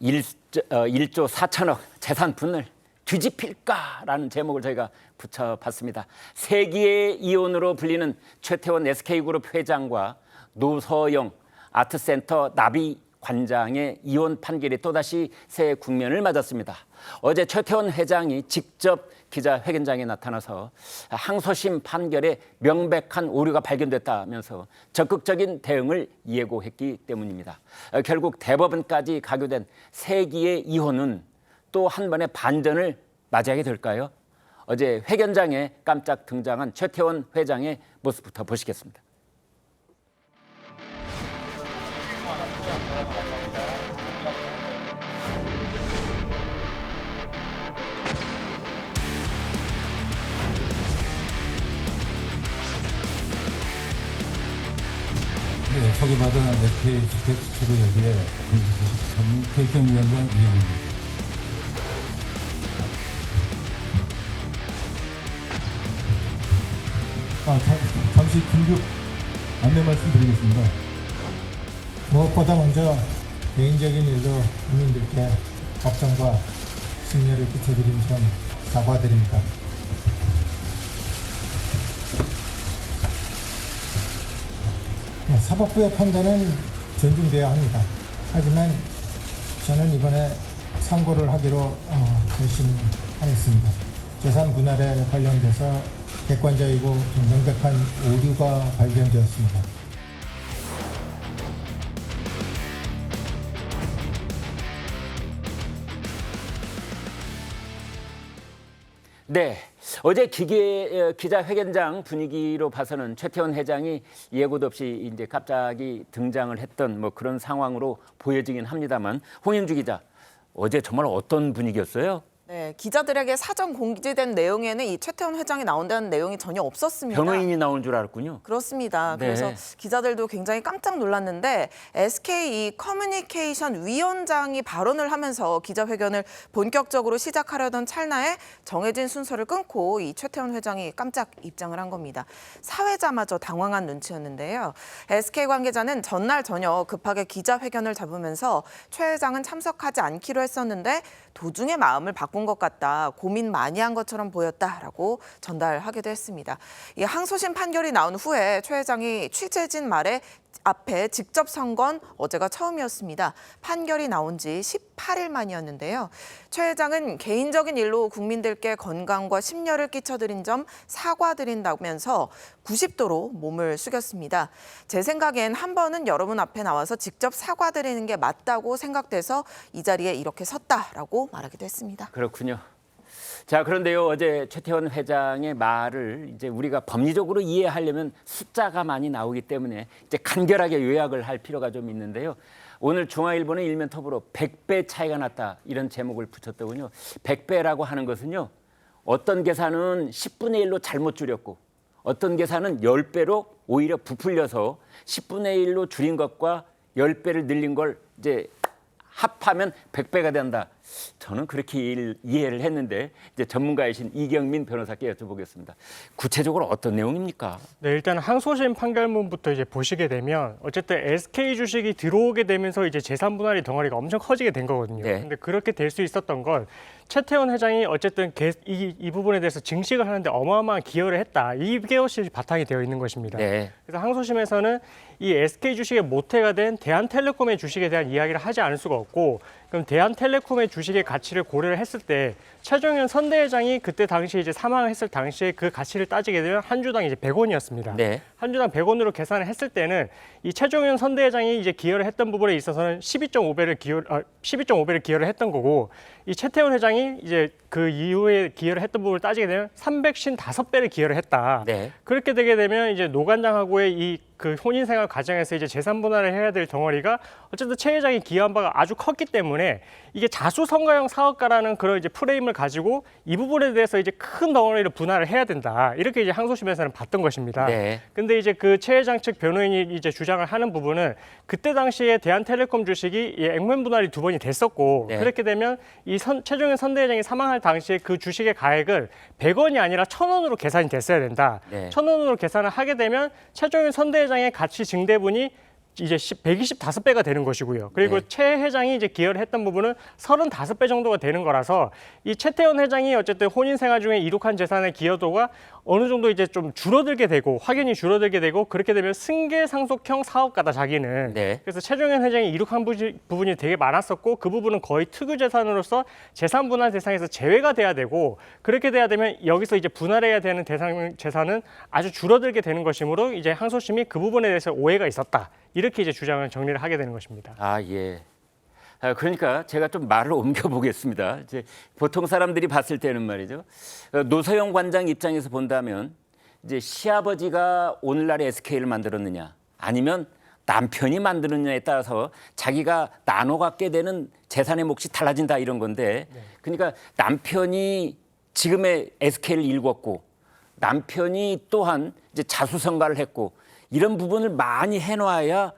1조 4천억 재산 분을 뒤집힐까라는 제목을 저희가 붙여봤습니다. 세기의 이혼으로 불리는 최태원 SK그룹 회장과 노서영 아트센터 나비 관장의 이혼 판결이 또다시 새 국면을 맞았습니다. 어제 최태원 회장이 직접 기자회견장에 나타나서 항소심 판결에 명백한 오류가 발견됐다면서 적극적인 대응을 예고했기 때문입니다. 결국 대법원까지 가결된 세기의 이혼은 또 한 번의 반전을 맞이하게 될까요? 어제 회견장에 깜짝 등장한 최태원 회장의 모습부터 보시겠습니다. 네, 소개받은 SK 주택수로협의회 전태경위원장 이영입니다. 잠시 긴급 안내 말씀드리겠습니다. 무엇보다 먼저 개인적인 일로 국민들께 걱정과 심려를 끼쳐드린 점 사과드립니다. 사법부의 판단은 존중돼야 합니다. 하지만 저는 이번에 상고를 하기로 결심하였습니다. 재산 분할에 관련돼서 객관적이고 좀 명백한 오류가 발견되었습니다. 네, 어제 기자회견장 분위기로 봐서는 최태원 회장이 예고도 없이 이제 갑자기 등장을 했던 뭐 그런 상황으로 보여지긴 합니다만, 홍인주 기자, 어제 정말 어떤 분위기였어요? 네, 기자들에게 사전 공지된 내용에는 이 최태원 회장이 나온다는 내용이 전혀 없었습니다. 변호인이 나온 줄 알았군요. 그렇습니다. 네. 그래서 기자들도 굉장히 깜짝 놀랐는데 SK 커뮤니케이션 위원장이 발언을 하면서 기자회견을 본격적으로 시작하려던 찰나에 정해진 순서를 끊고 이 최태원 회장이 깜짝 입장을 한 겁니다. 사회자마저 당황한 눈치였는데요. SK 관계자는 전날 저녁 급하게 기자회견을 잡으면서 최 회장은 참석하지 않기로 했었는데 도중에 마음을 바꾼 것 같다, 고민 많이 한 것처럼 보였다라고 전달하기도 했습니다. 이 항소심 판결이 나온 후에 최 회장이 취재진 말에 앞에 직접 선 건 어제가 처음이었습니다. 판결이 나온 지 18일 만이었는데요. 최 회장은 개인적인 일로 국민들께 건강과 심려를 끼쳐드린 점 사과드린다면서 90도로 몸을 숙였습니다. 제 생각엔 한 번은 여러분 앞에 나와서 직접 사과드리는 게 맞다고 생각돼서 이 자리에 이렇게 섰다라고 말하기도 했습니다. 그렇군요. 자, 그런데요, 어제 최태원 회장의 말을 이제 우리가 법리적으로 이해하려면 숫자가 많이 나오기 때문에 이제 간결하게 요약을 할 필요가 좀 있는데요. 오늘 중앙일보는 일면 톱으로 100배 차이가 났다, 이런 제목을 붙였더군요. 100배라고 하는 것은요, 어떤 계산은 10분의 1로 잘못 줄였고 어떤 계산은 10배로 오히려 부풀려서 10분의 1로 줄인 것과 10배를 늘린 걸 이제 합하면 100배가 된다. 저는 그렇게 이해를 했는데 이제 전문가이신 이경민 변호사께 여쭤보겠습니다. 구체적으로 어떤 내용입니까? 네, 일단 항소심 판결문부터 이제 보시게 되면 어쨌든 SK 주식이 들어오게 되면서 이제 재산 분할의 덩어리가 엄청 커지게 된 거거든요. 네. 근데 그렇게 될 수 있었던 건 최태원 회장이 어쨌든 이 부분에 대해서 증식을 하는데 어마어마한 기여를 했다, 이게 것이 바탕이 되어 있는 것입니다. 네. 그래서 항소심에서는 이 SK 주식의 모태가 된 대한텔레콤의 주식에 대한 이야기를 하지 않을 수가 없고, 그럼 대한텔레콤의 주식의 가치를 고려를 했을 때 최종현 선대회장이 그때 당시에 이제 사망했을 당시에 그 가치를 따지게 되면 한 주당 이제 100원이었습니다. 네. 한 주당 100원으로 계산을 했을 때는 이 최종현 선대회장이 이제 기여를 했던 부분에 있어서는 12.5배를 기여를 했던 거고, 이 최태원 회장이 이제 그 이후에 기여를 했던 부분을 따지게 되면 355배를 기여를 했다. 네. 그렇게 되게 되면 이제 노 관장하고의 이 그 혼인 생활 과정에서 이제 재산 분할을 해야 될 덩어리가 어쨌든 최 회장이 기여한 바가 아주 컸기 때문에 이게 자수성가형 사업가라는 그런 이제 프레임을 가지고 이 부분에 대해서 이제 큰 덩어리를 분할을 해야 된다, 이렇게 이제 항소심에서는 봤던 것입니다. 네. 근데 이제 그 최 회장 측 변호인이 이제 주장을 하는 부분은 그때 당시에 대한텔레콤 주식이 이 액면 분할이 2번이 됐었고, 네. 그렇게 되면 이 최종현 선대회장이 사망할 당시에 그 주식의 가액은 100원이 아니라 1,000원으로 계산이 됐어야 된다. 네. 1,000원으로 계산을 하게 되면 최종현 선대회장의 가치 증대분이 이제 125배가 되는 것이고요. 그리고 네. 최 회장이 이제 기여를 했던 부분은 35배 정도가 되는 거라서 이 최태원 회장이 어쨌든 혼인 생활 중에 이룩한 재산의 기여도가 어느 정도 이제 좀 줄어들게 되고 확연히 줄어들게 되고 그렇게 되면 승계상속형 사업가다 자기는. 네. 그래서 최종현 회장이 이룩한 부분이 되게 많았었고 그 부분은 거의 특유 재산으로서 재산 분할 대상에서 제외가 돼야 되고 그렇게 돼야 되면 여기서 이제 분할해야 되는 재산은 아주 줄어들게 되는 것이므로 이제 항소심이 그 부분에 대해서 오해가 있었다. 이렇게 이제 주장을 정리를 하게 되는 것입니다. 아, 예. 그러니까 제가 좀 말을 옮겨 보겠습니다. 이제 보통 사람들이 봤을 때는 말이죠. 노서영 관장 입장에서 본다면 이제 시아버지가 오늘날의 SK를 만들었느냐 아니면 남편이 만드느냐에 따라서 자기가 나눠 갖게 되는 재산의 몫이 달라진다 이런 건데 그러니까 남편이 지금의 SK를 일궜고 남편이 또한 이제 자수성가를 했고 이런 부분을 많이 해놔야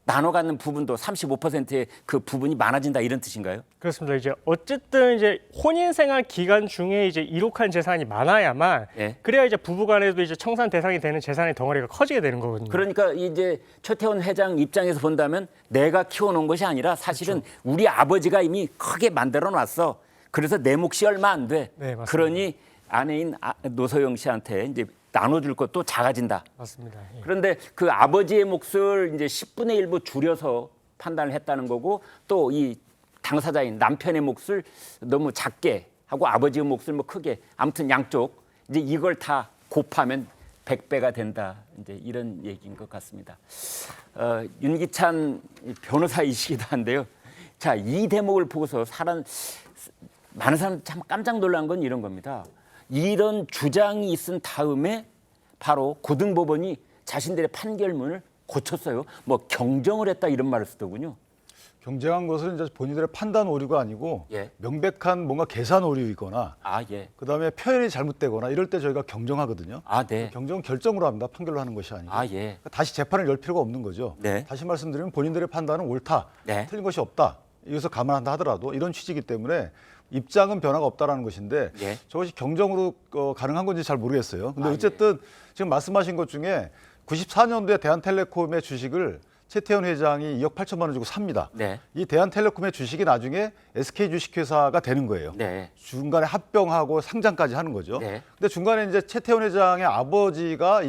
나눠 갖는 부분도 35%의 그 부분이 많아진다 이런 뜻인가요? 그렇습니다. 이제 어쨌든 이제 혼인 생활 기간 중에 이제 이룩한 재산이 많아야만 예. 그래야 이제 부부간에도 이제 청산 대상이 되는 재산의 덩어리가 커지게 되는 거거든요. 그러니까 이제 최태원 회장 입장에서 본다면 내가 키워놓은 것이 아니라 사실은 우리 아버지가 이미 크게 만들어 놨어. 그래서 내 몫이 얼마 안 돼. 네, 맞습니다. 그러니 아내인 노서영 씨한테 이제 나눠줄 것도 작아진다. 맞습니다. 예. 그런데 그 아버지의 몫을 이제 10분의 1부 줄여서 판단을 했다는 거고 또 이 당사자인 남편의 몫을 너무 작게 하고 아버지의 몫을 뭐 크게 아무튼 양쪽 이제 이걸 다 곱하면 100배가 된다. 이제 이런 얘기인 것 같습니다. 윤기찬 변호사이시기도 한데요. 자, 이 대목을 보고서 많은 사람 참 깜짝 놀란 건 이런 겁니다. 이런 주장이 있은 다음에 바로 고등법원이 자신들의 판결문을 고쳤어요. 뭐 경정을 했다 이런 말을 쓰더군요. 경쟁한 것은 이제 본인들의 판단 오류가 아니고 예. 명백한 뭔가 계산 오류이거나 아, 예. 그다음에 표현이 잘못되거나 이럴 때 저희가 경정하거든요. 아, 네. 경정은 결정으로 합니다. 판결로 하는 것이 아니고. 아, 예. 그러니까 다시 재판을 열 필요가 없는 거죠. 네. 다시 말씀드리면 본인들의 판단은 옳다, 네. 틀린 것이 없다. 이것을 감안한다 하더라도 이런 취지이기 때문에 입장은 변화가 없다라는 것인데 예. 저것이 경정으로 가능한 건지 잘 모르겠어요. 근데 아, 어쨌든 지금 말씀하신 것 중에 94년도에 대한텔레콤의 주식을 최태원 회장이 2억 8천만 원 주고 삽니다. 네. 이 대한텔레콤의 주식이 나중에 SK 주식회사가 되는 거예요. 네. 중간에 합병하고 상장까지 하는 거죠. 네. 근데 중간에 이제 최태원 회장의 아버지가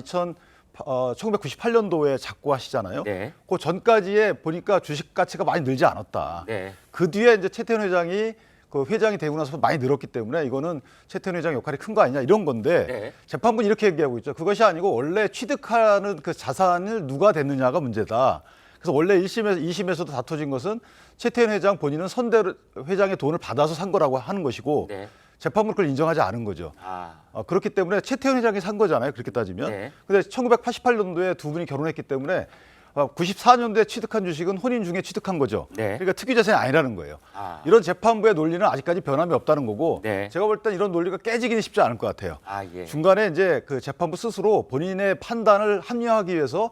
1998년도에 작고하시잖아요. 네. 그 전까지에 보니까 주식 가치가 많이 늘지 않았다. 네. 그 뒤에 이제 최태원 회장이 그 회장이 되고 나서 많이 늘었기 때문에 이거는 최태원 회장 역할이 큰 거 아니냐 이런 건데 네. 재판부는 이렇게 얘기하고 있죠. 그것이 아니고 원래 취득하는 그 자산을 누가 됐느냐가 문제다. 그래서 원래 1심에서 2심에서도 다퉈진 것은 최태원 회장 본인은 선대 회장의 돈을 받아서 산 거라고 하는 것이고 네. 재판부는 그걸 인정하지 않은 거죠. 아. 그렇기 때문에 최태원 회장이 산 거잖아요. 그렇게 따지면. 네. 근데 1988년도에 두 분이 결혼했기 때문에 94년도에 취득한 주식은 혼인 중에 취득한 거죠. 네. 그러니까 특유 재산이 아니라는 거예요. 아. 이런 재판부의 논리는 아직까지 변함이 없다는 거고 네. 제가 볼 땐 이런 논리가 깨지기는 쉽지 않을 것 같아요. 아, 예. 중간에 이제 그 재판부 스스로 본인의 판단을 합리화하기 위해서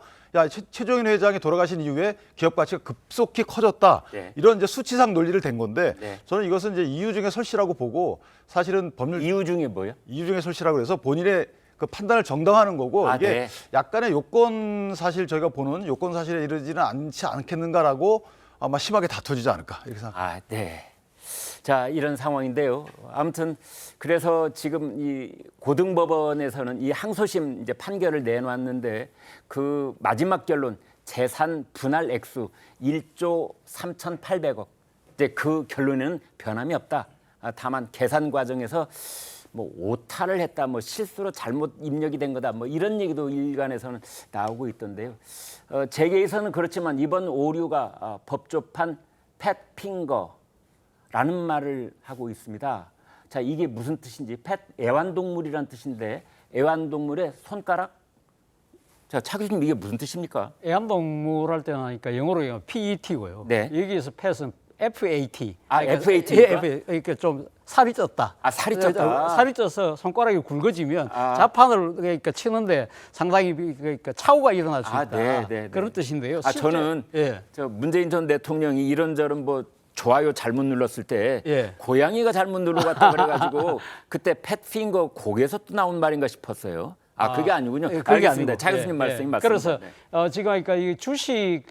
최종인 회장이 돌아가신 이후에 기업 가치가 급속히 커졌다. 네. 이런 이제 수치상 논리를 댄 건데 네. 저는 이것은 이제 이유 중에 설시라고 보고 사실은 법률 이유 중에 뭐요? 이유 중에 설시라고 해서 본인의 그 판단을 정당화하는 거고 아, 이게 네. 약간의 요건 사실 저희가 보는 요건 사실에 이르지는 않지 않겠는가라고 아마 심하게 다퉈지지 않을까 이렇게 생각합니다. 아, 네. 자, 이런 상황인데요. 아무튼 그래서 지금 이 고등법원에서는 이 항소심 이제 판결을 내놨는데 그 마지막 결론 재산 분할 액수 1조 3,800억. 이제 그 결론에는 변함이 없다. 다만 계산 과정에서 뭐 오타를 했다, 뭐 실수로 잘못 입력이 된 거다, 뭐 이런 얘기도 일간에서는 나오고 있던데요. 재계에서는 그렇지만 이번 오류가 법조판 팻핑거라는 말을 하고 있습니다. 자, 이게 무슨 뜻인지 애완동물이란 뜻인데 애완동물의 손가락? 자, 차 교수님 이게 무슨 뜻입니까? 애완동물 할 때는 하니까 영어로 PET고요. 네. 여기에서 펫은 FAT. 아, FAT 예, 입니까? 그러니까 좀 살이 쪘다. 아, 살이 쪘다. 살이 쪄서 손가락이 굵어지면 아. 자판을 그러니까 치는데 상당히 그러니까 착오가 일어날 수 아, 있다. 네, 네, 그런 네. 뜻인데요. 아, 실제- 저는 예. 저 문재인 전 대통령이 이런저런 뭐 좋아요 잘못 눌렀을 때 예. 고양이가 잘못 눌러갔다 그래가지고 그때 팻핑거 곡에서 또 나온 말인가 싶었어요. 그게 아니군요. 그게 알겠습니다. 아니고. 차 교수님 말씀이 맞습니다. 그래서 네. 지금 그러니까 이 주식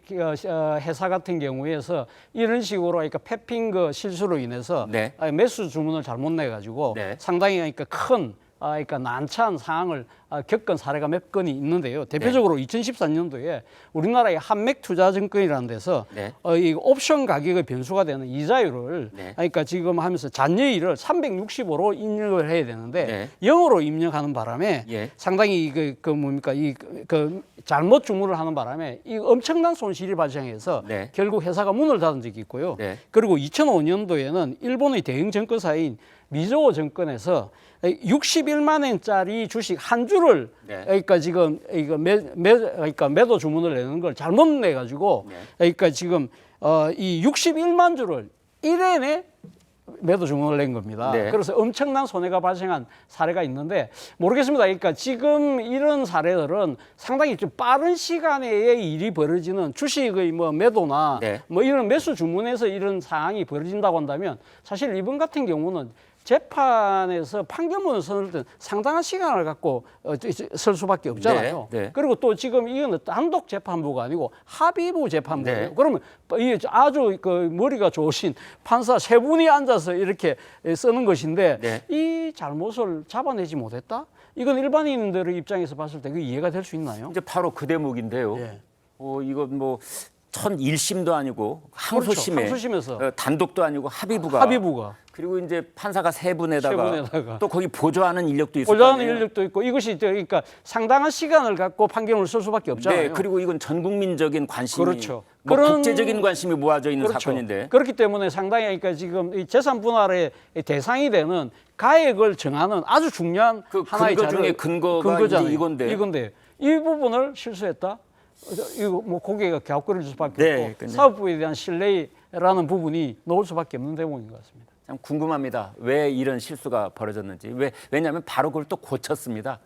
회사 같은 경우에서 이런 식으로 그러니까 패핑 그 실수로 인해서 네. 매수 주문을 잘못 내 가지고 네. 상당히 그러니까 큰 그러니까 난처한 상황을 겪은 사례가 몇 건이 있는데요. 대표적으로 2014년도에 우리나라의 한맥투자증권이라는 데서 네. 이 옵션 가격의 변수가 되는 이자율을 네. 그러니까 지금 하면서 잔여일을 365로 입력을 해야 되는데 네. 0으로 입력하는 바람에 예. 상당히 뭡니까 그 잘못 주문을 하는 바람에 이 엄청난 손실이 발생해서 네. 결국 회사가 문을 닫은 적이 있고요. 네. 그리고 2005년도에는 일본의 대형 증권사인 미즈호 증권에서 61만 원짜리 주식 한 주를 네. 그러니까 지금 이거 그러니까 매도 주문을 내는 걸 잘못 내 가지고 네. 그러니까 지금 이 61만 주를 1회내 매도 주문을 낸 겁니다. 네. 그래서 엄청난 손해가 발생한 사례가 있는데 모르겠습니다. 그러니까 지금 이런 사례들은 상당히 좀 빠른 시간에 일이 벌어지는 주식의 뭐 매도나 네. 뭐 이런 매수 주문에서 이런 상황이 벌어진다고 한다면 사실 이번 같은 경우는 재판에서 판결문을 서는 때 상당한 시간을 갖고 설 수밖에 없잖아요. 네, 네. 그리고 또 지금 이거는 단독 재판부가 아니고 합의부 재판부예요. 네. 그러면 이 아주 그 머리가 좋으신 판사 세 분이 앉아서 이렇게 쓰는 것인데 네. 이 잘못을 잡아내지 못했다? 이건 일반인들의 입장에서 봤을 때 그 이해가 될 수 있나요? 이제 바로 그 대목인데요. 예. 이건 뭐 첫 1심도 아니고 항소심에 그렇죠. 항소심에서. 단독도 아니고 합의부가 그리고 이제 판사가 세 분에다가 또 거기 보조하는 인력도 있을 보좌하는 거아니에요. 인력도 있고 이것이 그러니까 상당한 시간을 갖고 판결문을 쓸 수밖에 없잖아요. 네, 그리고 이건 전 국민적인 관심이 그렇죠. 뭐 그런- 국제적인 관심이 모아져 있는 그렇죠. 사건인데. 그렇기 때문에 상당히 그러니까 지금 이 재산 분할의 대상이 되는 가액을 정하는 아주 중요한 그 하나의 근거 중에 근거가 이제 이건데. 이건데 이 부분을 실수했다. 이거 뭐 고개가 갸웃거릴 수밖에 네, 없고 근데- 사법부에 대한 신뢰라는 부분이 놓을 수밖에 없는 대목인 것 같습니다. 참 궁금합니다. 왜 이런 실수가 벌어졌는지. 왜냐하면 바로 그걸 또 고쳤습니다.